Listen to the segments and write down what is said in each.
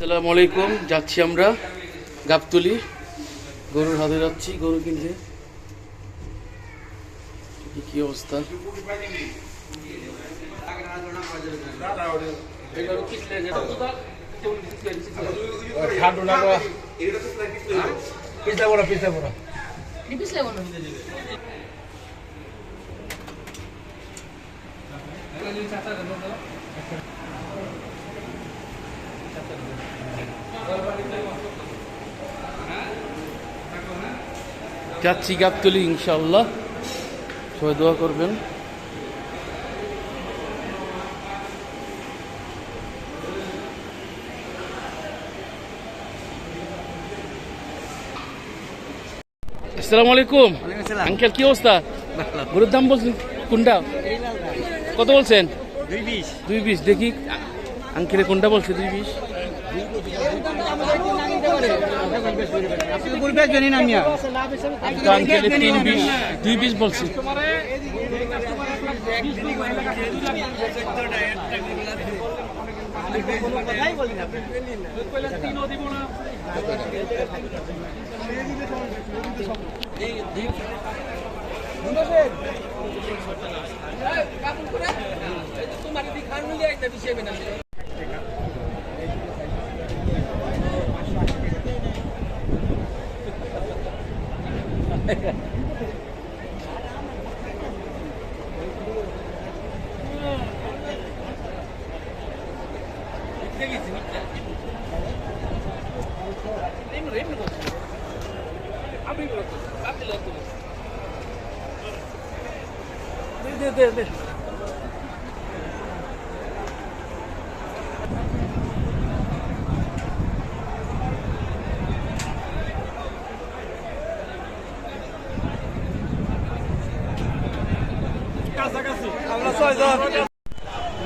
আসসালামু আলাইকুম। যাচ্ছি আমরা গাবতলী, গরুর হাতে যাচ্ছি গরু কিনতে। কি অবস্থা, যাচ্ছি গাবতলী ইনশাআল্লাহ, সবাই দোয়া করবেন। আসসালামু আলাইকুম আঙ্কেল, কি অবস্থা? গরুর দাম বলছেন কোনটা, কত বলছেন? 220। দেখি আঙ্কেলে কোনটা বলছে 220। আঙ্কেলে 220 বলছে।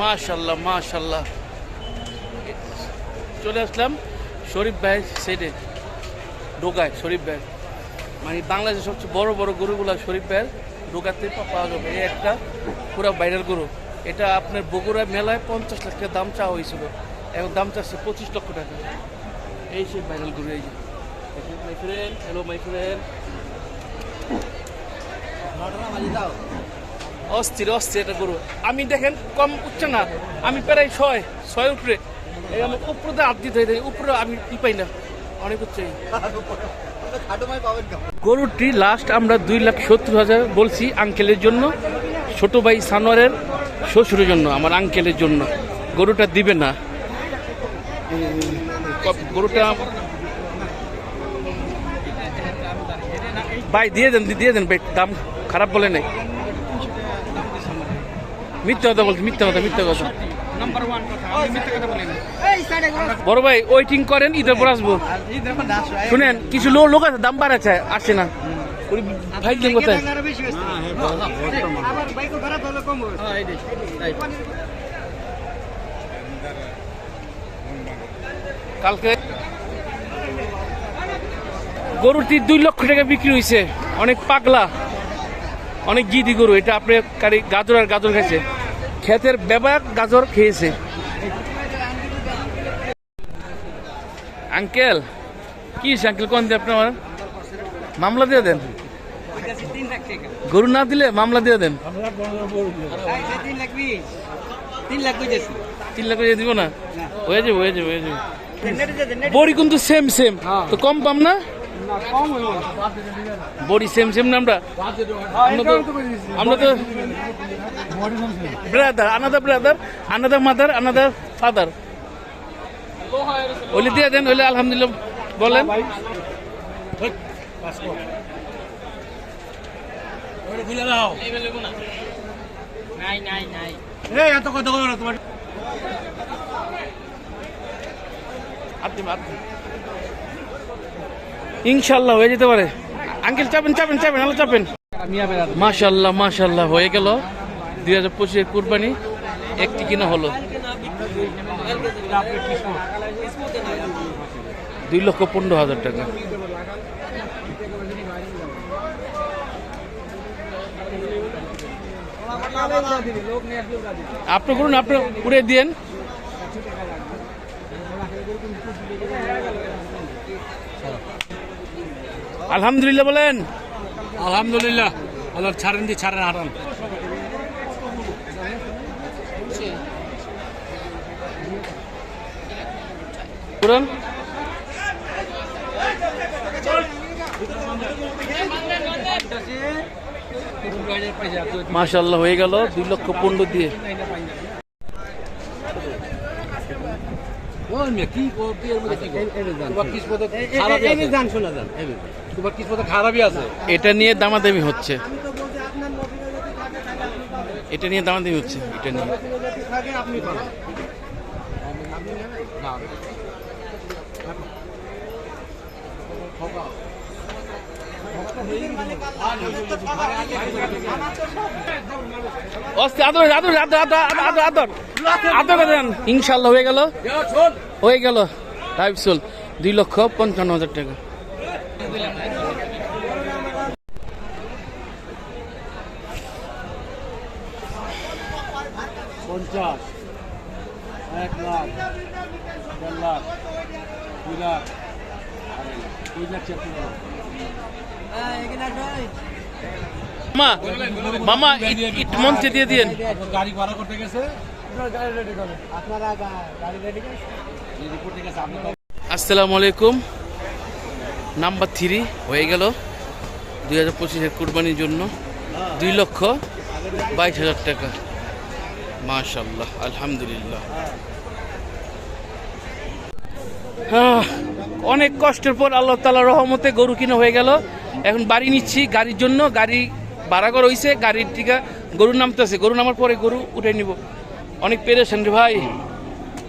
মাশাআল্লাহ মাশাআল্লাহ, চলে আসলাম শরীফ ভাই সাইডে ঢোকায়। শরীফ ভাই মানে বাংলাদেশের সবচেয়ে বড় বড় গরুগুলা শরীফ ভাইয়ের ঢোকাতে পাওয়া যাবে। এই একটা পুরো ভাইরাল গরু, এটা আপনার বগুড়া মেলায় 50 লাখ টাকা দাম চাওয়া হয়েছিল, এখন দাম চাচ্ছে 25 লক্ষ টাকা। এই সেই ভাইরাল গরু। এই যে my friend, hello my friend. অস্থির অস্থির একটা গরু। আমি দেখেন কম উঠছে না, আমি প্রায় 6 উপরে, এই আমার উপরে হাত দিতে হয়, উপরে আমি পাই না, অনেক উঠছে। গরুটি লাস্ট আমরা 2,70,000 বলছি আঙ্কেলের জন্য, ছোট ভাই সানোয়ারের শ্বশুরের জন্য, আমার আঙ্কেলের জন্য। গরুটা দিবে না, গরুটা ভাই দিয়ে দেন ভাই, দাম খারাপ বলে নাই। মিথ্যা কথা বলছি, মিথ্যা কথা। বড় ভাই ওয়েটিং করেন, ঈদের পর আসবো। শুনেন কিছু লোক আছে দাম বাড়াচ্ছে, আসছে না ভাই। কোথায় কালকে গরুটি 2 লক্ষ টাকা বিক্রি হয়েছে। অনেক পাগলা, অনেক জিদি গরু। এটা আপনি গাজর আর গাজর খাইছে, ক্ষেতের ব্যাপক গাজর খেয়েছে। আঙ্কেল কি আঙ্কেল কোন দিয়ে আপনার মামলা দিয়ে দেন, গরু না দিলে মামলা দিয়ে দেন। 3 লাখ দিব না, হয়ে যাবে। বড়ি কিন্তু সেম তো কম পাম না, বডি সেম না। আমরা তো brother, another mother, another father. ওলি দিয়ে দেন, হইলে আলহামদুলিল্লাহ বলেন। ইনশাল্লাহ হয়ে যেতে পারে। আঙ্কেল চাপেন, আলো চাপেন। মাশাল্লাহ হয়ে গেল 2025 কুরবানি, একটি কিনা হলো। 2,15,000 টাকা। আপনি করুন, আপনি উড়ে দিয়েন। আলহামদুলিল্লাহ বলেন। আলহামদুলিল্লাহ, আল্লাহ ছাড়েন দি ছাড়েন হারান। পুরান মাশাআল্লাহ হয়ে গেল 2,15,000 দিয়ে। খারাপই আছে, এটা নিয়ে দামাদামি হচ্ছে, এটা নিয়ে দামাদামি হচ্ছে, এটা নিয়ে ইনশাল্লাহ হয়ে গেল, হয়ে গেল। রাইফসুল 2,55,000 টাকা। মামা ইট মঞ্চে দিয়ে দিন। গাড়ি ভাড়া করতে গেছে। আসসালামু আলাইকুম। নাম্বার 3 হয়ে গেল 2025-এর কুরবানির জন্য 2,22,000 টাকা। মাশাআল্লাহ, আলহামদুলিল্লাহ। অনেক কষ্টের পর আল্লাহ তাআলার রহমতে গরু কিনা হয়ে গেল। এখন বাড়ি নিচ্ছি, গাড়ির জন্য গাড়ি ভাড়া করা হয়েছে, গাড়ির টিকা গরুর নামতেছে, গরু নামার পরে গরু উঠে নিব। অনেক পেরেছেন রে ভাই,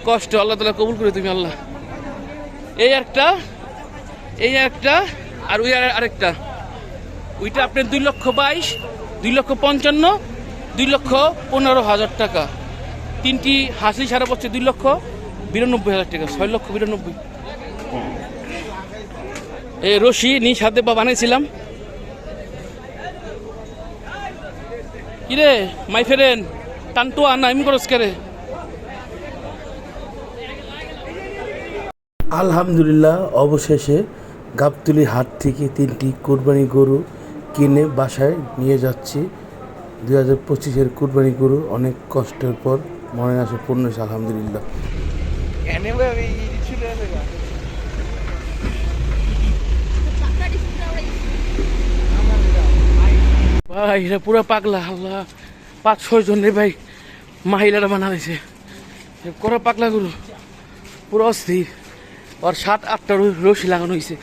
কষ্ট, আল্লাহ তাআলা কবুল করে তুমি আল্লাহ। এই একটা, এই একটা, আর ওই আরেকটা, ওইটা আপনার 2,22,000, 2,55,000, 2,15,000 টাকা। তিনটি হাসি সারা পড়ছে 2,92,000 টাকা, 6,92,000। এই রশি নিজ হাতে বানাইছিলাম। কিরে মাই ফ্রেন্ড, টানটু আনা এমনি করস করে। আলহামদুলিল্লাহ, অবশেষে গাবতলী হাট থেকে 3টি কুরবানি গরু কিনে বাসায় নিয়ে যাচ্ছি। 2025-এর কুরবানি গরু অনেক কষ্টের পর মনে আসে পূর্ণ হয়েছে, আলহামদুলিল্লাহ। ভাই এটা পুরো পাগলা, আল্লাহ 5-6 জন রে ভাই, মহিলারা বানাইছে করা পাগলা গরু, পুরো অস্থির। আর 7-8টা রশি লাগানো হয়েছে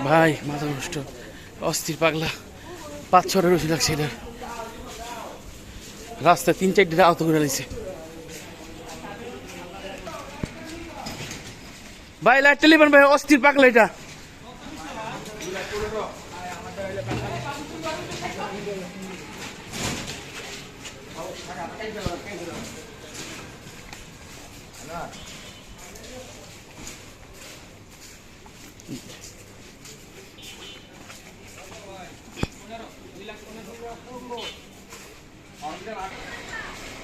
ভাই, মাথা নষ্ট, অস্থির পাগলা। 5-6টা রশি লাগছে, এটা রাস্তায় 3-4টা আহত করে লাগছে ভাই। লাইট টেলিফোন ভাই, অস্থির পাগলা এটা।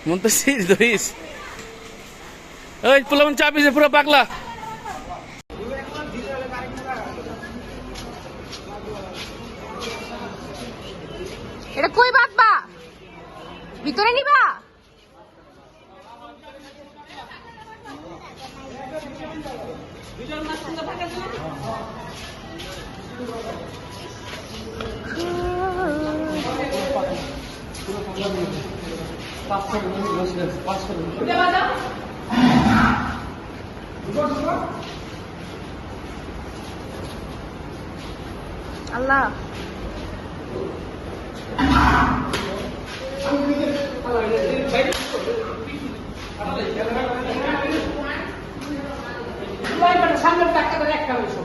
মুন্তাসির ধরিস, ওই পোলামন চাপিছে পুরো পাগলা। এটা কই বাঁধবা, ভিতরে নিবা? আল্লাহ সামনের টাকা করে একটা হইছ।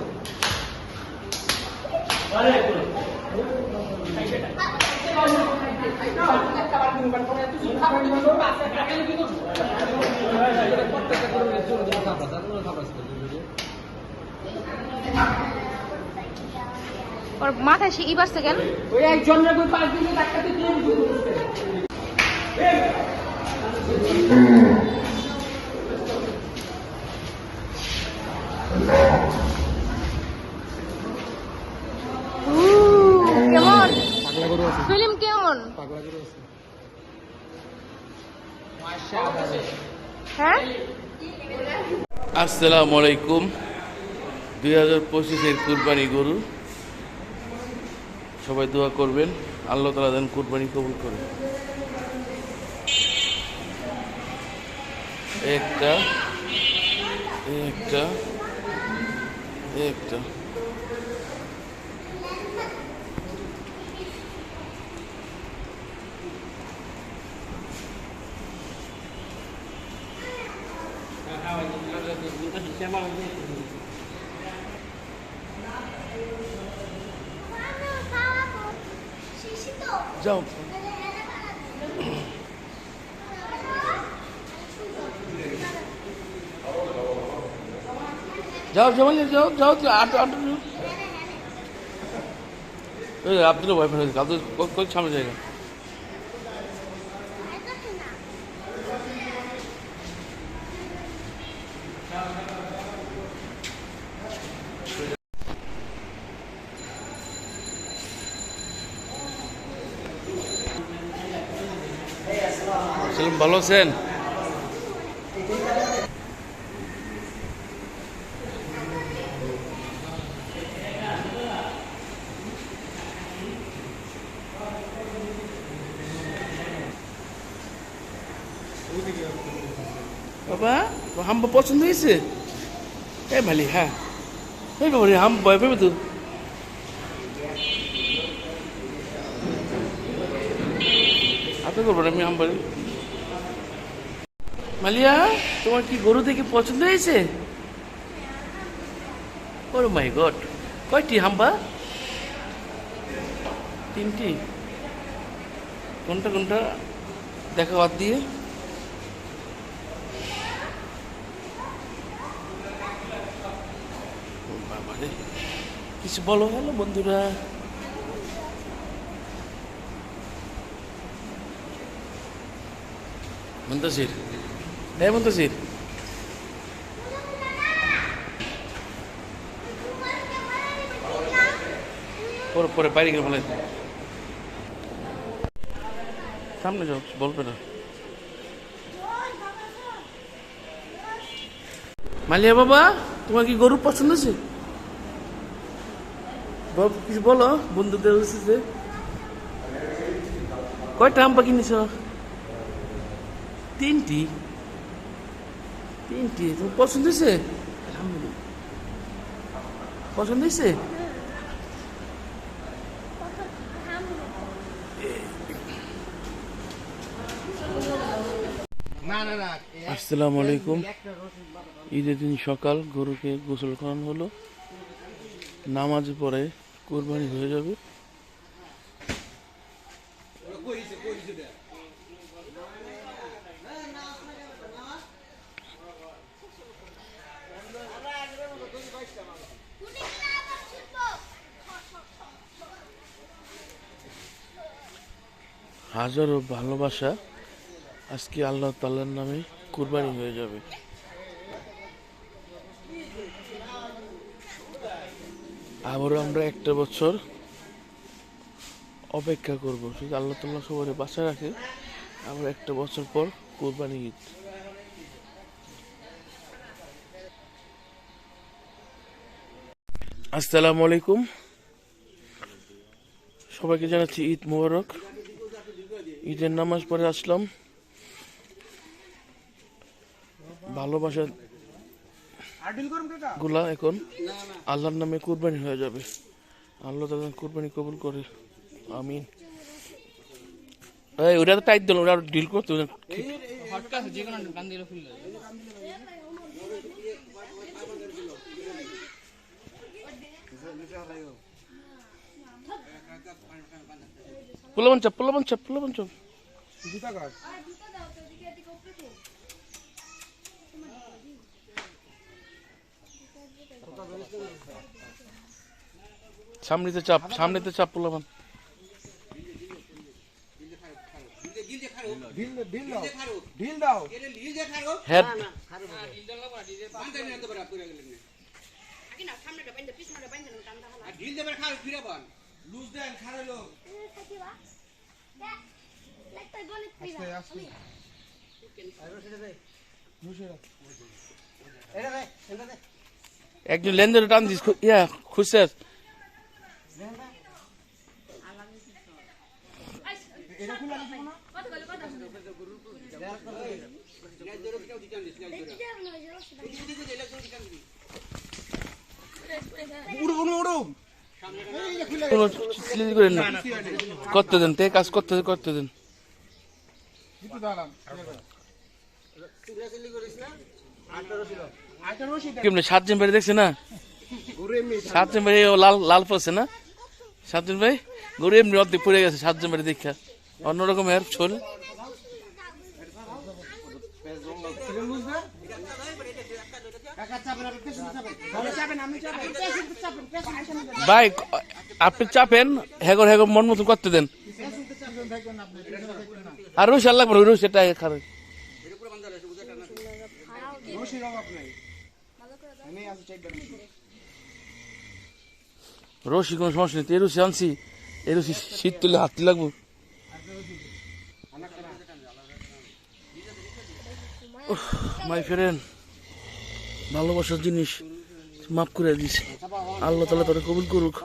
ওর মাথায় সে ইবাসতে গেল, ওই একজনের 5 দিনে টাকা দিয়ে কেমন ফিল্ম কেমন? হ্যাঁ, আসসালামু আলাইকুম। 2025-এর কুরবানি গরু, সবাই দোয়া করবেন আল্লাহ তাআলা যেন কুরবানি কবুল করে। একটা একটা একটা যাও যাও যাও যাও আটো আটো আপনারও ভয় ফেলে কাল তো সামনে জায়গা। সেলিম ভালো আছেন? বাবা হাম্বা পছন্দ হয়েছে? এ ভালি হ্যাঁ এই বাবা রে হাম ভয় পাবে তো। আপনি করবেন আমি হাম বলি। মালিয়া তোমার কি গরু দেখে পছন্দ হয়েছে? ওরে মাই গড, কয়টি হাম্বা? 3টি? কোনটা কোনটা দেখা বাদ দিয়ে? বাবারে কিছু বলো। হ্যালো বন্ধুরা, মুন্তাসির মুন্তাসির পরে পরে বাইরে গেলে বলে সামনে যাও, বলবে না। মালিয়া বাবা তোমার কি গরু পছন্দ আছে? কিছু বলো বন্ধুদের উচিতে। কয়টা হাম্পা কিনেছ? 3টি? তোমার পছন্দ হয়েছে? আলহামদুলিল্লাহ পছন্দ হয়েছে। আসসালামু আলাইকুম। ঈদের দিন সকাল গরুকে গোসল করানো হলো, নামাজ পড়ে কোরবানি হয়ে যাবে। হাজারো ভালোবাসা আজকে আল্লাহ তাআলার নামে কুরবানি হয়ে যাবে। আবারও আমরা একটা বছর অপেক্ষা করব, যদি আল্লাহ তাআলা সবাই বাঁচায় রাখে। আবার একটা বছর পর কুরবানি ঈদ। আসসালামু আলাইকুম, সবাইকে জানাচ্ছি ঈদ মোবারক। ঈদের নামাজ পড়ে আসলাম। ভালোবাসা গুলা এখন আল্লাহর নামে কুরবানি হয়ে যাবে। আল্লাহ তাআলা কুরবানি কবুল করে, আমিন। এই ওটা তো টাইট দিল, ওটা ডিল করতে পোলাবন চাপ সামনেতে চাপ পোলাবন। ঢিল হেড একজন লেনদেন টান দিস ইয়া খুশার কোনো চিলি করেন না করতে দেন তে কাজ করতে দেন কেমনে 7 জন বাইরে দেখছে না 7 জন বাইরে লাল লাল পড়ছে না 7 জন ভাই গরু এমনি অর্ধেক পড়ে গেছে 7 জন বাইরে দেখা অন্যরকম এর ছোল ভাই আপনি চাপেন হেগর হেগর মন মতন করতে দেন আর রুশ আর লাগবে রুশ এটা খারাপ রশি কোনো সমস্যা নেই এরুসি আনছি এরুসি শীত তুলে হাতটি লাগবো মাই ফ্রেন্ড ভালোবাসার জিনিস মাফ করে দিস আল্লাহ তাআলা তোরে কবুল করুক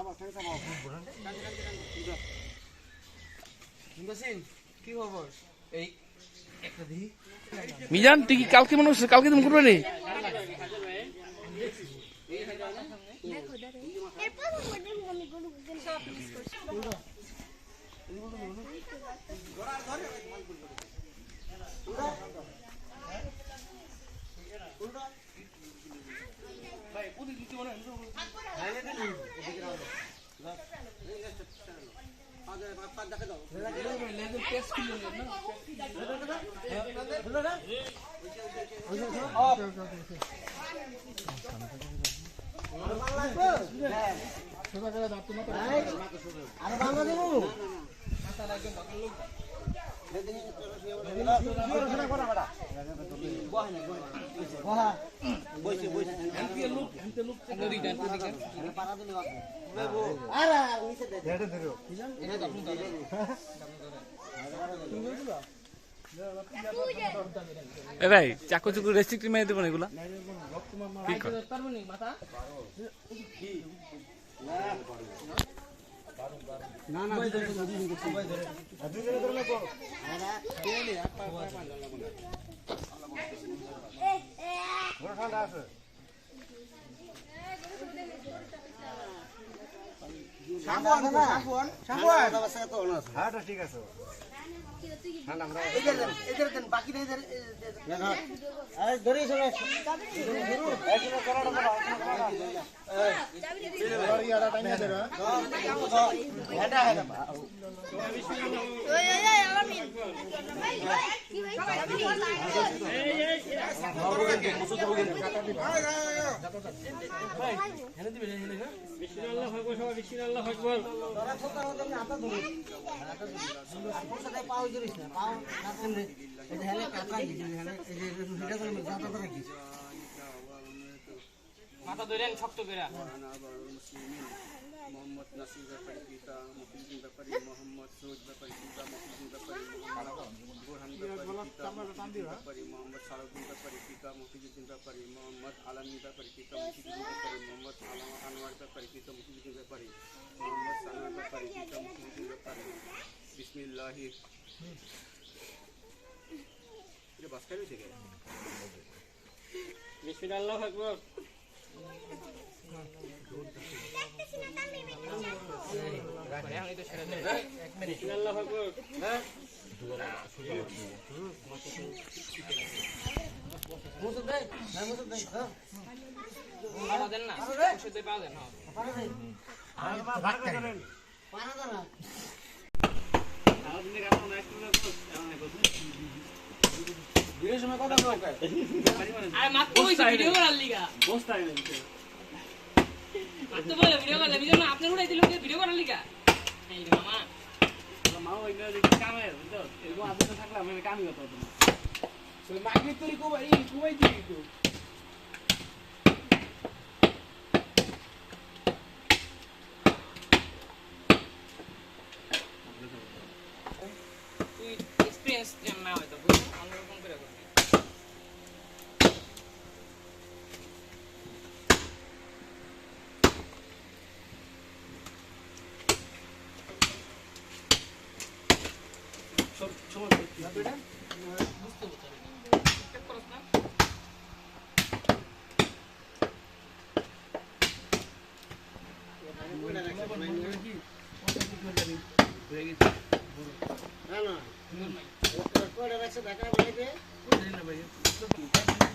মিজান তুই কি কালকে মনে হচ্ছে কালকে তুমি করবে নি এ ভাই চাকু চুকু রেস্ট্রিক্ট মেরে দেবো না এগুলা ঠিক আছে মাথা ধরেন শক্ত করে মোহাম্মদ নাসির ব্যাপারী পিতা মফিজুদ্দিন ব্যাপারী মোহাম্মদ সৈয়দ ব্যাপারী পিতা মফিজুদ্দিন ব্যাপারী বোরহান ব্যাপারী মোহাম্মদ সারুদ্দিন ব্যাপারী পিতা মফিজুদ্দিন ব্যাপারী মোহাম্মদ আলামী ব্যাপারী পিতা মফিজুদ্দিন ব্যাপারী মোহাম্মদ আনোয়ার ব্যাপারী পিতা মফিজুদ্দিন ব্যাপারী মোহাম্মদ সানোয়ার ব্যাপারী পিতা মফিজুদ্দিন ব্যাপারী বিসমিল্লাহি এটা বাস কাই হয়েছে কে বিসমিল্লাহ আল্লাহু আকবার আল্লাহু আকবার দেন না ওষুধে পাওয়া যায় না ভিডিও করার লিগা মাত্র বলে ভিডিও করলে ভিডিও না আপনার উড়াই দিল ভিডিও করার লিগা এই মামা মা ওই কামে বুঝছো এরকম আদর্শ থাকলে আমি কামই করতে হতো না তুই এক্সপিরিয়েন্স যেন না হয় তো বুঝলি অন্যরকম করে করবি চেক করছ না না না কয়টা রাখছে ঢাকা বাইরে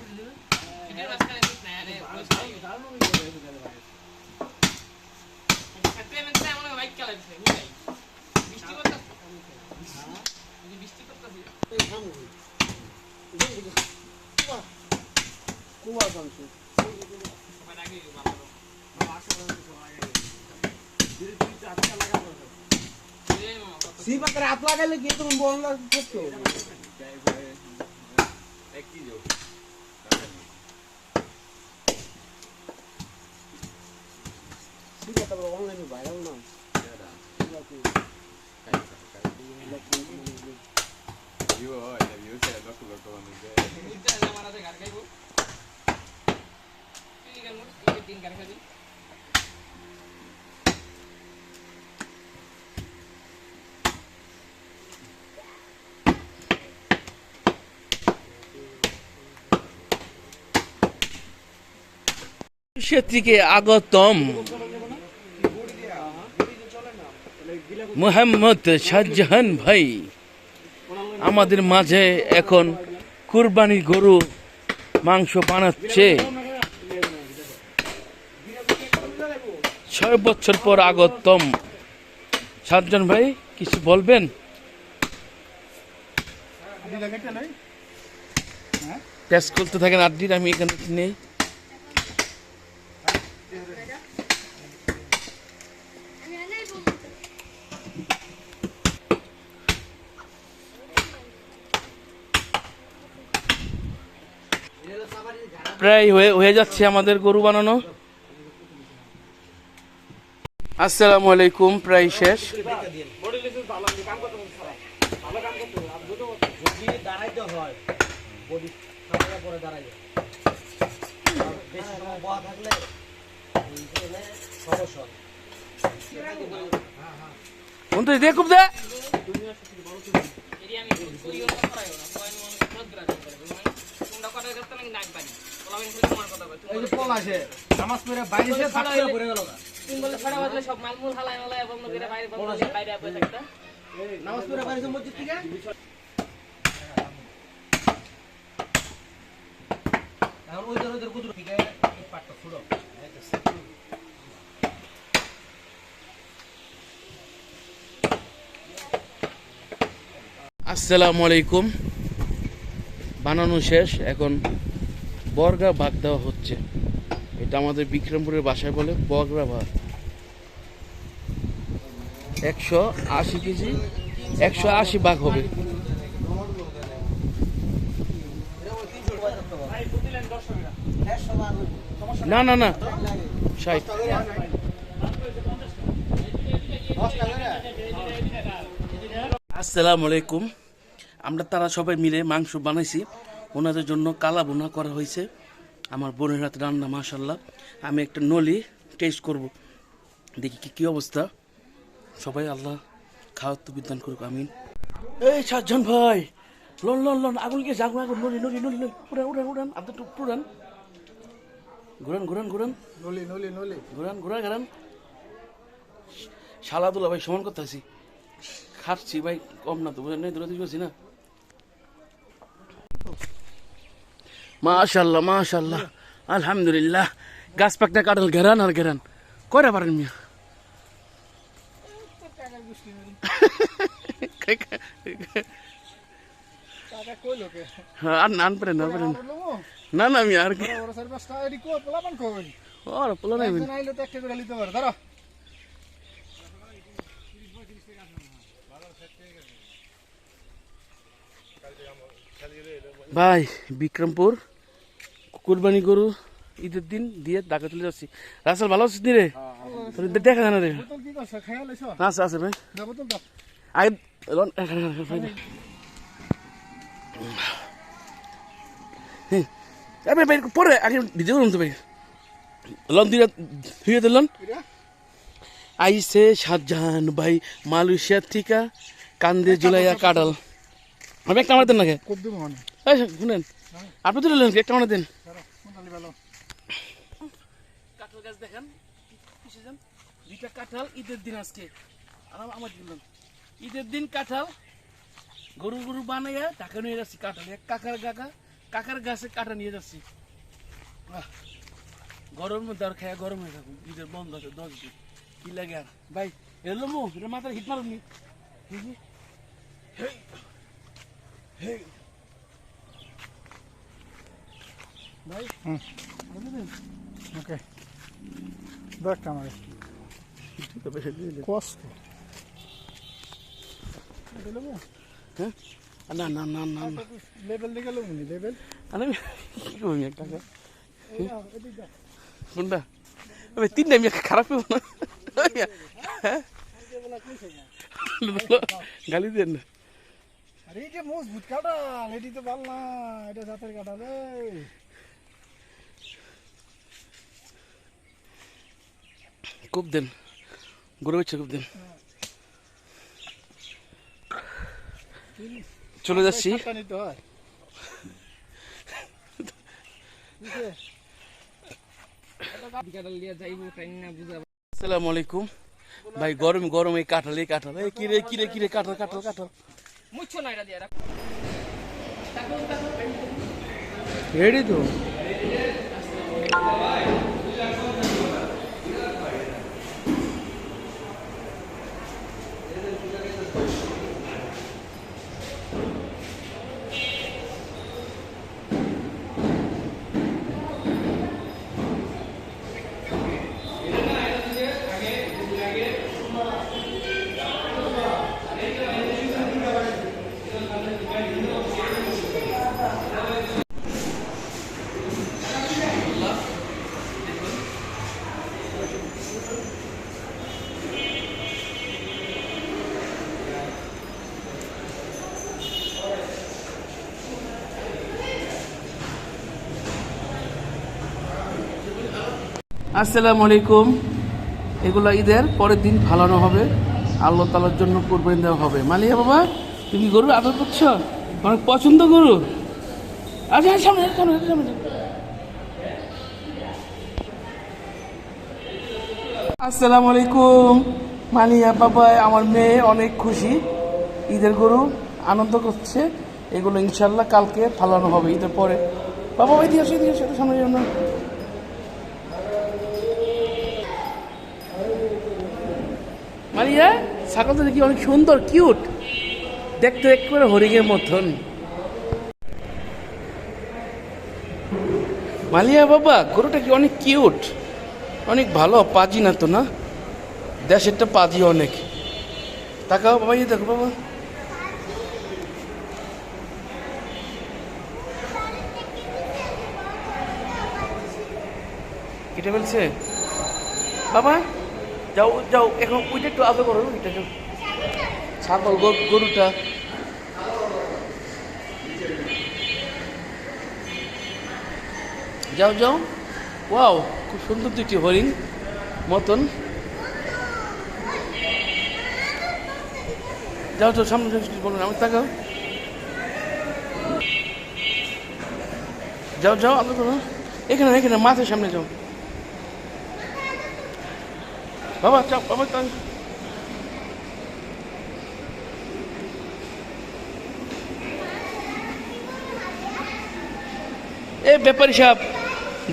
ভিডিওর মাঝখানে ঠিক না আরে ভয়েস নাই সাপ্লিমেন্টস এমন বাইক চালাচ্ছে বুঝাই বৃষ্টি করতেছে বৃষ্টি করতেছে থামবি সবাই আগে ভালো सीपत्र हात लागायला की तुम्ही बोलला फसतो सीपत्र ऑनलाइन भाइरल ना तीन गाड़ी खाली সে থেকে আগতম মোহাম্মদ শাহজাহান ভাই আমাদের মাঝে এখন কুরবানি গরু মাংস বানাচ্ছে 6 বছর পর আগতম শাহজাহান ভাই কিছু বলবেন? টেস্ট করতে থাকেন আড্ডির, আমি এখানে নেই। প্রায় হয়ে যাচ্ছে আমাদের গরু বানানো। আসসালামু আলাইকুম, প্রায় শেষ। দাঁড়াইতে হয় বডি খাওয়ার পরে দাঁড়াই বেশি সময় বসা থাকলে সমস্যা কোন তো দিয়ে খুব দে এরিয়া আমি কই ওর কথা করাইও না পয়েন্ট ওয়ান ক্রস করা যাবে তোমরা কথা করতে না নাক বানি বলাবেন কি তোমার কথা কই এই যে পল আছে নামাজ পড়ে বাইরে এসে থাকতে পড়ে গেল তুমি বলে ছড়া বাজলে সব মালমুল হালায় হালায় বন্ধ করে বাইরে বন্ধ করে বাইরে বসে থাকতা নামাজ পড়ে বাইরে মসজিদ থেকে আর ওই কুদরত থেকে এই পাটটা ছুড়ো আসসালামু আলাইকুম। বানানো শেষ, এখন বর্গা ভাগ দেওয়া হচ্ছে। এটা আমাদের বিক্রমপুরের ভাষায় বলে বর্গা ভাগ। 180 কেজি, 180 ভাগ হবে। না না না 60। আসসালামু আলাইকুম। আমরা তারা সবাই মিলে মাংস বানাইছি, ওনাদের জন্য কালা বোনা করা হয়েছে। আমার বোনের হাতে রান্না, মাশাল্লাহ। আমি একটা নলি টেস্ট করব, দেখি কি অবস্থা। সবাই আল্লাহ খাওয়ার তো বিধান করুক, আমিন। এই সাতজন ভাই, লন লন লন, আগুন গিয়েছে, আগুন আগুন, নলি নলি নলি নলি, উড়ান উড়ান উড়ান, আপনার টুক উড়ান, ঘুরান ঘুরান ঘুরান, নলি নলি নলি ঘুরান ঘুরান ঘুরান। শালাদুল্লাহ ভাই সমান করতে আছি, খাচ্ছি ভাই, কম না তো, বুঝলেন? দৌড়াতে করছি না। মাশাল্লাহ মাশাল্লাহ, আলহামদুলিল্লাহ। গাছ পাকটা কাটাল ঘেরান আর ঘেরান কয়টা পারেন মিয়া? হ্যাঁ, আর নান পারেন না পারেন না না, আমি আর কি পোলা নাই। ভাই বিক্রমপুর কুরবানি গরু ঈদের দিন দিয়ে ঢাকা চলে যাচ্ছি। রাসেল ভালো আছিস নি রে? তোর দেখা যায় না রে। বোতল কি করছ খেয়াল এসো আছে আছে ভাই না বোতল দাও আগে ভাই পরে আগে ভিডিও করুন তো ভাই লন ধুয়ে দিলেন আইসে শাহজাহান ভাই মালয়েশিয়া থেকে কান্দে জুলাইয়া কাটাল আমি একটা আমার দেন নাকি খুব দিব মানে শুনেন আপনি তো নিলেন একটা আমার দেন কোনটালি ভালো কাঁঠাল গাছ দেখেন দুইটা কাঁঠাল ঈদের দিন আজকে আমার দিলাম ঈদের দিন কাঁঠাল গরু গরু বানাইয়া টাকা নিয়ে যাচ্ছি কাঁঠাল এক কাকার গাছে কাঁটা নিয়ে যাচ্ছি গরমের মধ্যে আর খায়া গরম হয়ে থাকুন ঈদের বন্ধ আছে 10 দিন কি লাগে আর ভাই এলো মো এটা মাথায় হিট মারুন ভাই ওকে দেখ আমার কষ্ট হ্যাঁ না না না না না লেভেল দিকে লুমনি লেভেল আমি কি করবি একটা কোনটা ওই তিনটা আমি খারাপ হবো না গালি দেন না আরে এই যে মজবুত কাটা এটি তো ভালো না এটা জাতের কাটা রে খুব দেন গরু হচ্ছে খুব দেন চলে যাচ্ছি নিতে হয় কাঁঠাল দিয়ে যাইবো তাই না বুঝাবো। আসসালামু আলাইকুম ভাই গরম গরম এই কাঁঠাল কিরে কিরে কিরে কাঁঠাল কাঁঠাল কাঁঠাল মুচ্ছো না এটা দিয়ে রাখ। রেডি তো আসসালামু আলাইকুম এগুলো ঈদের পরের দিন ফালানো হবে আল্লাহ তাআলার জন্য কুরবানি দেওয়া হবে মালিয়া বাবা তুমি গরু আদর করছো অনেক পছন্দ গরু আচ্ছা সামনে সামনে সামনে আসসালামু আলাইকুম মালিয়া বাবা আমার মেয়ে অনেক খুশি ঈদের গরু আনন্দ করছে এগুলো ইনশাল্লাহ কালকে ফালানো হবে ঈদের পরে বাবা ওই দিয়ে সামনে যাও না মালিয়া ছাগলটা দেখি অনেক সুন্দর কিউট দেখতে একেবারে হরিণের মতন মালিয়া বাবা গরুটা কি অনেক কিউট অনেক ভালো পাজি না তো না দেশেরটা পাজি অনেক তাকাও বাবা এই দেখো বাবা কেটে ফেলছে বাবা যাও যাও এখন ওইটা একটু আদর করো এটা যাও ছাগল গরুটা যাও যাও ওয়াও খুব সুন্দর দুটি হরিণ মতন যাও যাও সামনে বলুন আমি তাকাও যাও যাও আদর করো এখানে এখানে মাথার সামনে যাও বাবা চাও বাবা চাও এ ব্যাপারী সাহেব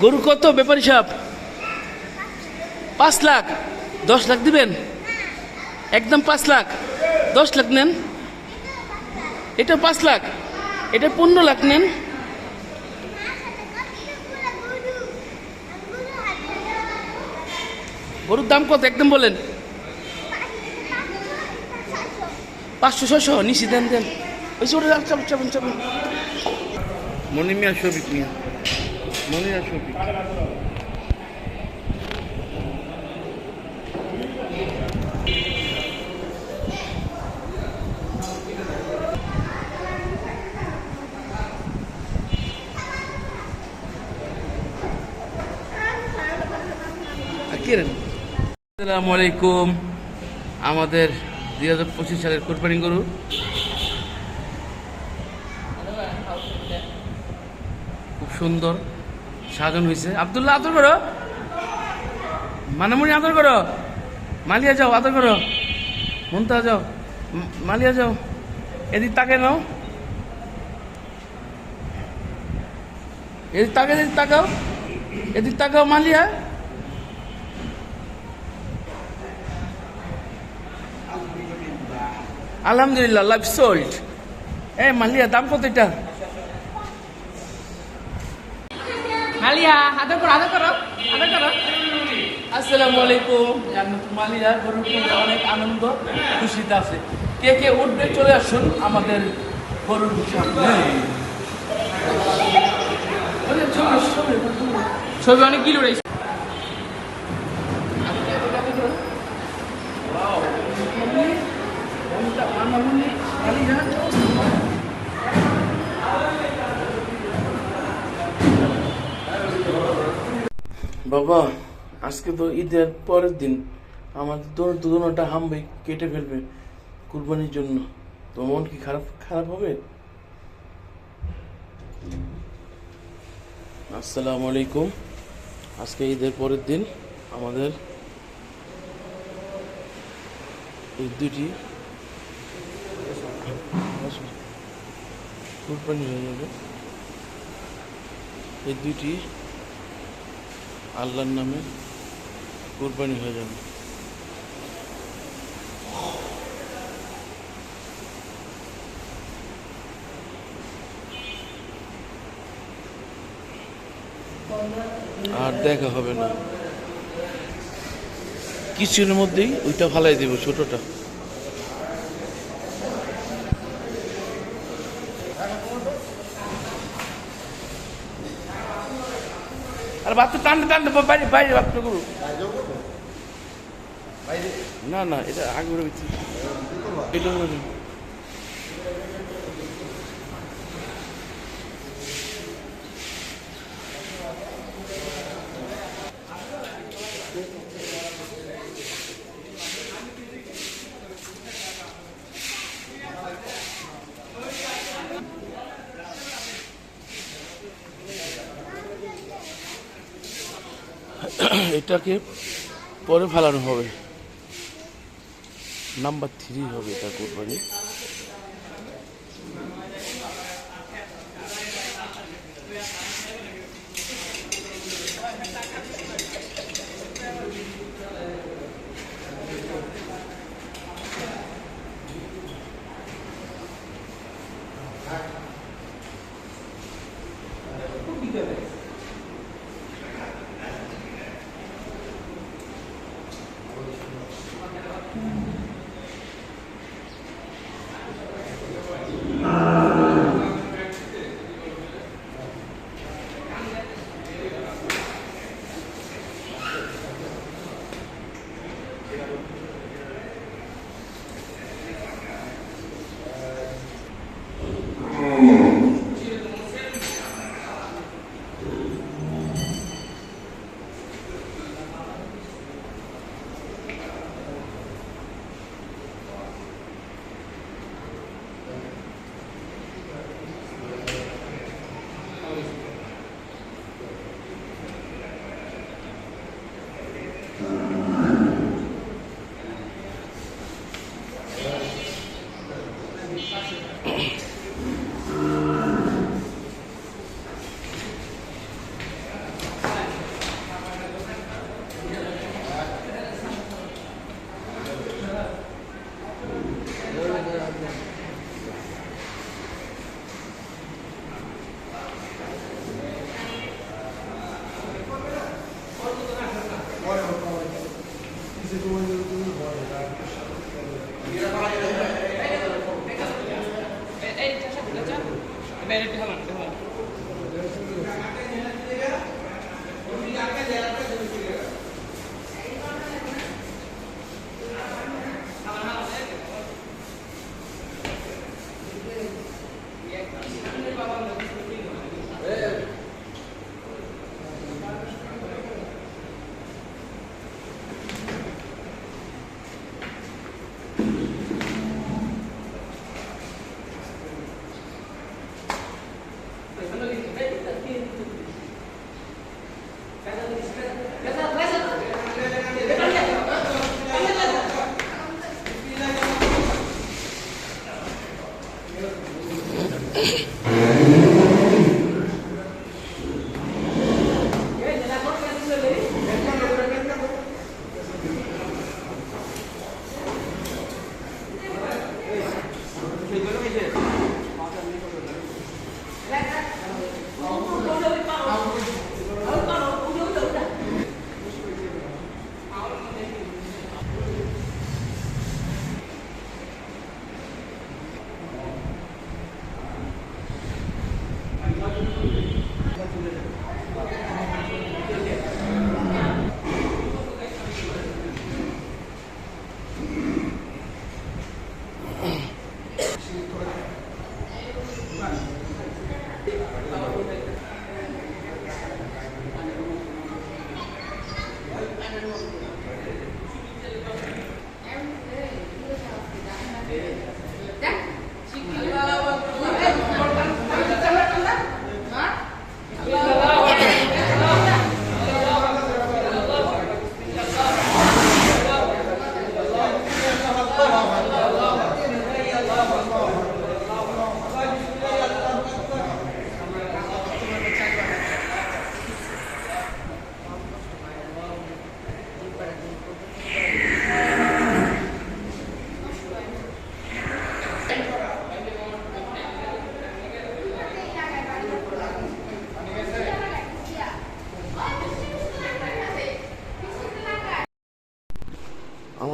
গরু কত ব্যাপারী সাহেব 5 লাখ 10 লাখ দিবেন একদম 5 লাখ 10 লাখ নেন এটা 5 লাখ এটা 15 লাখ নেন গরুর দাম কত একদম বলেন 500 600 নিচে দেন দেন ওই চাপন চাপন চাপন মনি মিয়া শফিক মিয়া মনিরা শফিক আসসালামু আলাইকুম। আমাদের 2025 সালের কোরবানি গরু খুব সুন্দর সাজানো হয়েছে। আব্দুল্লাহ আদর করো, মানামুনি আদর করো, মালিয়া যাও আদর করো, মন্তা যাও, মালিয়া যাও, এদিক তাকে নাও, এদিক তাকে, এদিক তাকাও, এদিক তাকাও মালিয়া। আলহামদুলিল্লাহ লাইফ সোল্ড। মালিয়া দাম কত এটা? মালিয়া আদর করো, আদর করো, আদর করো। আসসালামু আলাইকুম। মালিয়া গরুর কিনতে অনেক আনন্দ খুশিতে আছে। কে কে উঠবে চলে আসুন আমাদের গরুর সামনে। ছবি অনেক কিলো রয়েছে। বাবা আজকে তো ঈদের পরের দিন, আমাদের দুজনটা হামবে কেটে ফেলবে কুরবানির জন্য। তো মন কি খারাপ খারাপ হবে? আসসালামু আলাইকুম। আজকে ঈদের পরের দিন আমাদের এই দুটি কুরবানি হয়ে যাবে। এই দুইটি আল্লাহর নামে কুরবানি হয়ে যাবে। আর দেখা হবে না, কিছুর মধ্যেই ওইটা ফালাই দেব ছোটটা। আর বাচ্চা টানতে টানতে বাইরে বাইরে বাচ্চা করু। না না এটা আগে করে দিচ্ছি, এটা করে দিন। এটাকে পরে ফেলানো হবে, নাম্বার 3 হবে এটা কোরবানি।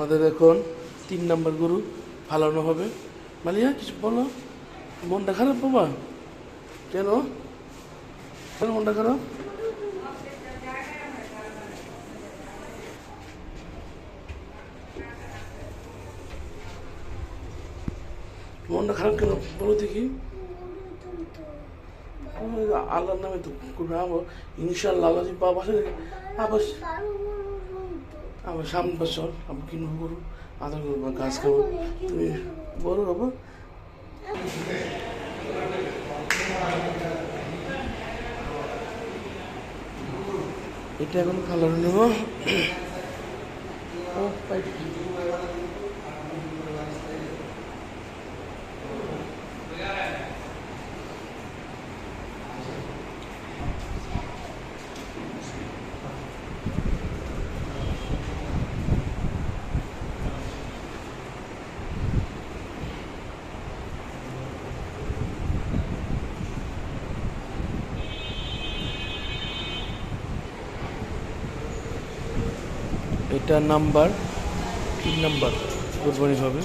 আমাদের এখন 3 নম্বর গরু ফালানো হবে। মালিয়া কিছু বলো, মনটা খারাপ বাবা? কেন কেন মনটা খারাপ? মনটা খারাপ কেন বলো দেখি। আল্লাহর নামে তো করবো ইনশাল্লাহ। আল্লাহ যদি বাবা আবার আবার সামনে বছর আবার কিনবো গরু, আদর করবো, গাছ খাবো। তুমি বলো বাবা। এটা এখন কালার নেব। ও পাইপ এটা নাম্বার 3 নাম্বার কোরবানি হবে।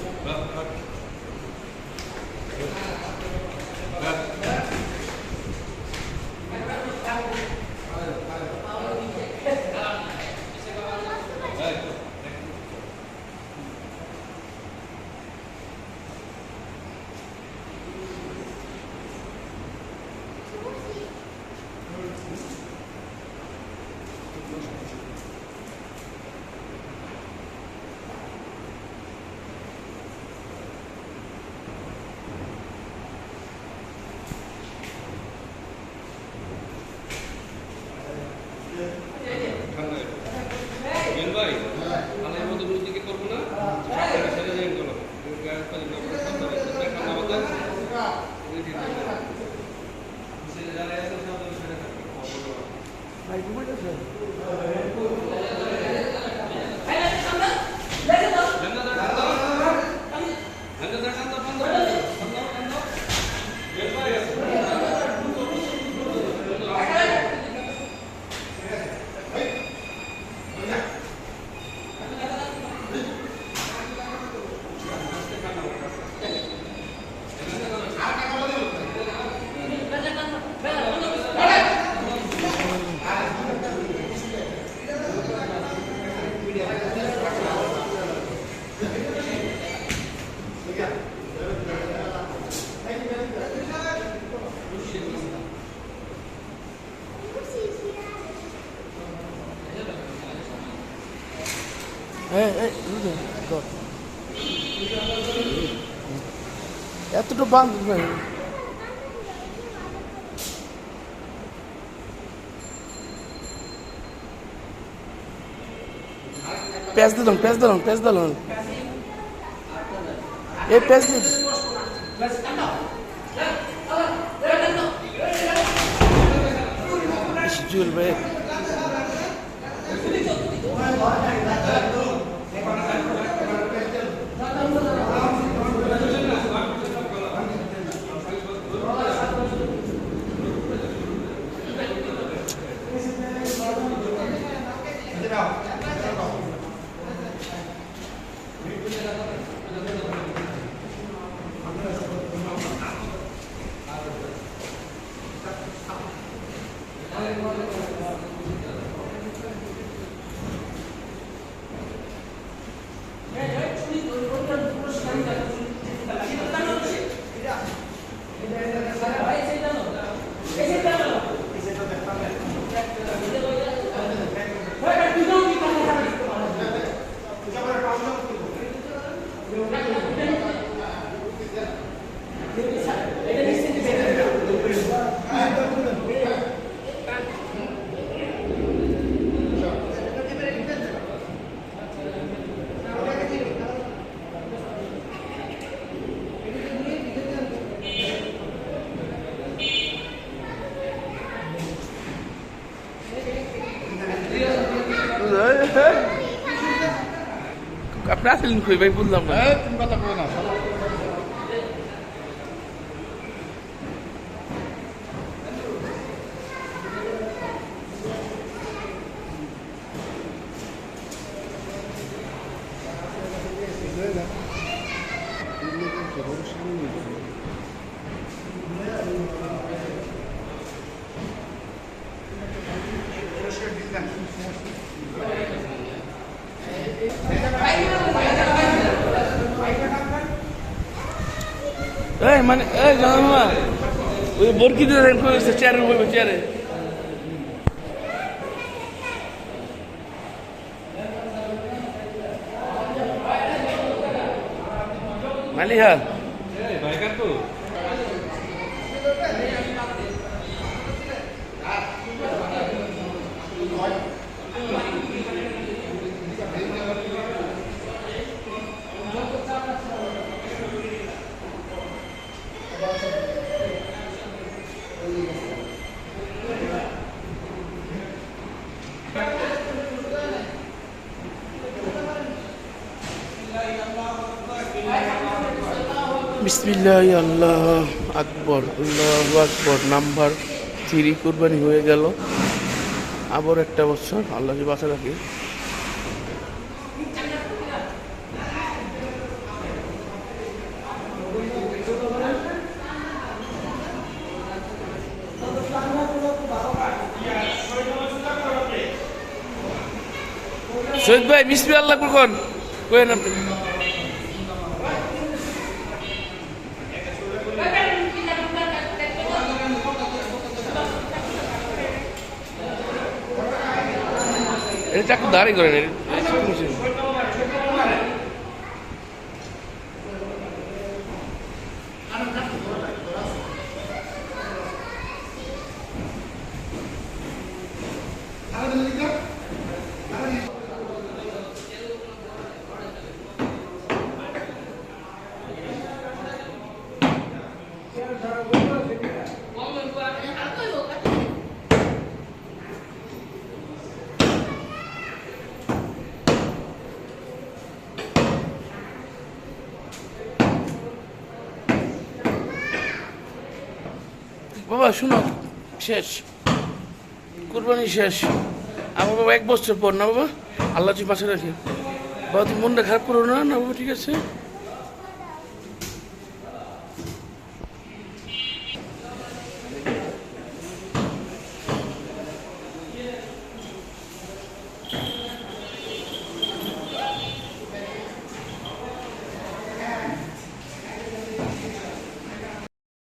এতটা বান্ধ নাই। পেঁয়াজ দিলাম পেঁয়াজ দিলাম পেঁয়াজ দিলাম এই পেঁয়াজ দিন জুয়েল ভাই। আপনি আসলেন কই ভাই বুঝলাম না। তুমি কথা কই না এই মানে এই জানা ওই বরকিতে চেয়ারে বইবে চেয়ারে মালিহা বিসমিল্লাহ আল্লাহ আকবর আল্লাহু আকবর নাম্বার 3 কুরবানি হয়ে গেল আবার একটা বছর আল্লাহ যে বাঁচা রাখি শহীদ ভাই বিসমিল্লাহ আল্লাহ কোন কইেন আপনি এটা একটু দাঁড়িয়ে করেন বাবা শুনো শেষ কুরবানি শেষ আমার বাবা 1 বছর পর না বাবা আল্লাহ তুই পাশে রাখি বাবা তুমি মনটা খারাপ করো না না বাবা ঠিক আছে